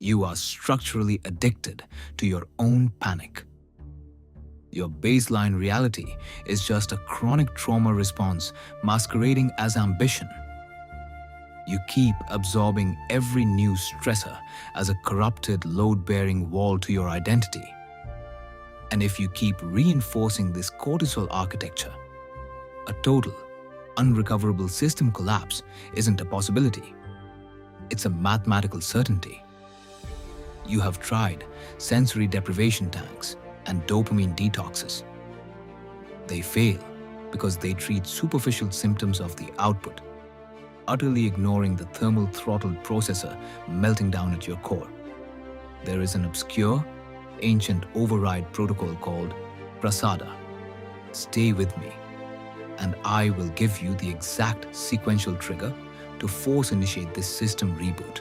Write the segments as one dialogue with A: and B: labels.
A: You are structurally addicted to your own panic. Your baseline reality is just a chronic trauma response masquerading as ambition. You keep absorbing every new stressor as a corrupted, load-bearing wall to your identity. And if you keep reinforcing this cortisol architecture, a total, unrecoverable system collapse isn't a possibility. It's a mathematical certainty. You have tried sensory deprivation tanks and dopamine detoxes. They fail because they treat superficial symptoms of the output, utterly ignoring the thermal throttle processor melting down at your core. There is an obscure, ancient override protocol called Prasada. Stay with me, and I will give you the exact sequential trigger to force initiate this system reboot.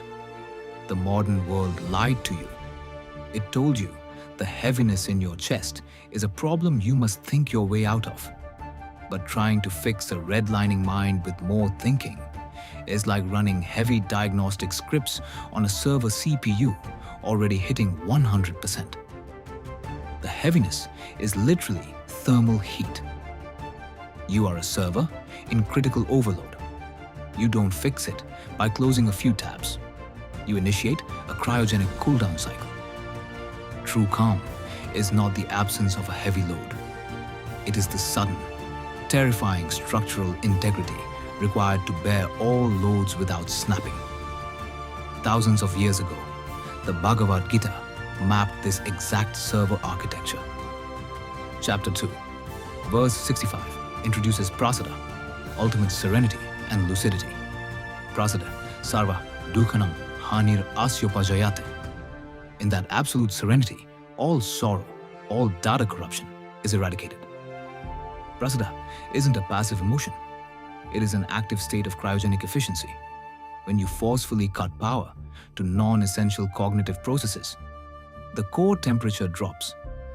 A: The modern world lied to you. It told you the heaviness in your chest is a problem you must think your way out of. But trying to fix a redlining mind with more thinking is like running heavy diagnostic scripts on a server CPU already hitting 100%. The heaviness is literally thermal heat. You are a server in critical overload. You don't fix it by closing a few tabs. You initiate a cryogenic cooldown cycle. True calm is not the absence of a heavy load. It is the sudden, terrifying structural integrity required to bear all loads without snapping. Thousands of years ago, the Bhagavad Gita mapped this exact server architecture. Chapter 2, verse 65 introduces Prasada, ultimate serenity and lucidity. Prasada, sarva dukhanam hanir asyopajayate. In that absolute serenity, all sorrow, all data corruption is eradicated. Prasada isn't a passive emotion. It is an active state of cryogenic efficiency. When you forcefully cut power to non-essential cognitive processes, the core temperature drops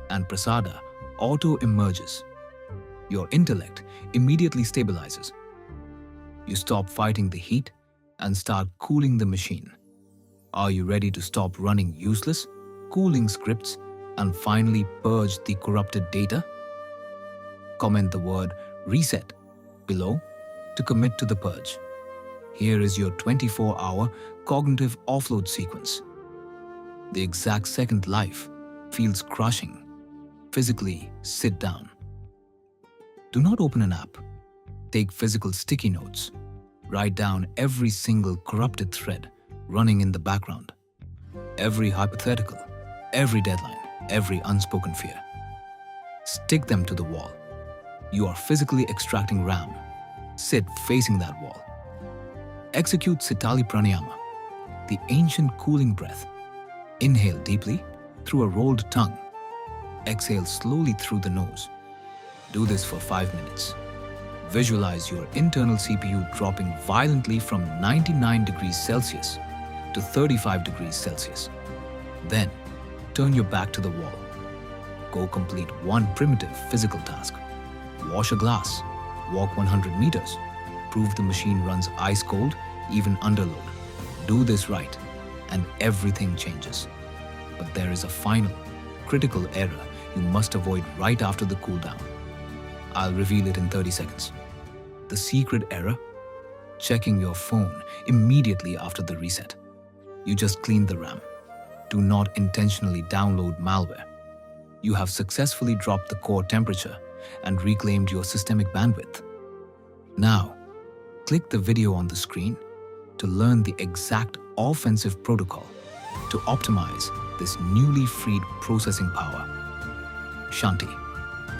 A: and Prasada auto-emerges. Your intellect immediately stabilizes. You stop fighting the heat and start cooling the machine. Are you ready to stop running useless, cooling scripts and finally purge the corrupted data? Comment the word reset below to commit to the purge. Here is your 24-hour cognitive offload sequence. The exact second life feels crushing. Physically, sit down. Do not open an app. Take physical sticky notes. Write down every single corrupted thread running in the background. Every hypothetical, every deadline, every unspoken fear. Stick them to the wall. You are physically extracting RAM. Sit facing that wall. Execute Sitali pranayama, the ancient cooling breath. Inhale deeply through a rolled tongue. Exhale slowly through the nose. Do this for 5 minutes. Visualize your internal CPU dropping violently from 99 degrees Celsius to 35 degrees Celsius. Then, turn your back to the wall. Go complete one primitive physical task. Wash a glass. Walk 100 meters. Prove the machine runs ice cold, even under load. Do this right, and everything changes. But there is a final, critical error you must avoid right after the cooldown. I'll reveal it in 30 seconds. The secret error? Checking your phone immediately after the reset. You just cleaned the RAM. Do not intentionally download malware. You have successfully dropped the core temperature and reclaimed your systemic bandwidth. Now, click the video on the screen to learn the exact offensive protocol to optimize this newly freed processing power. Shanti.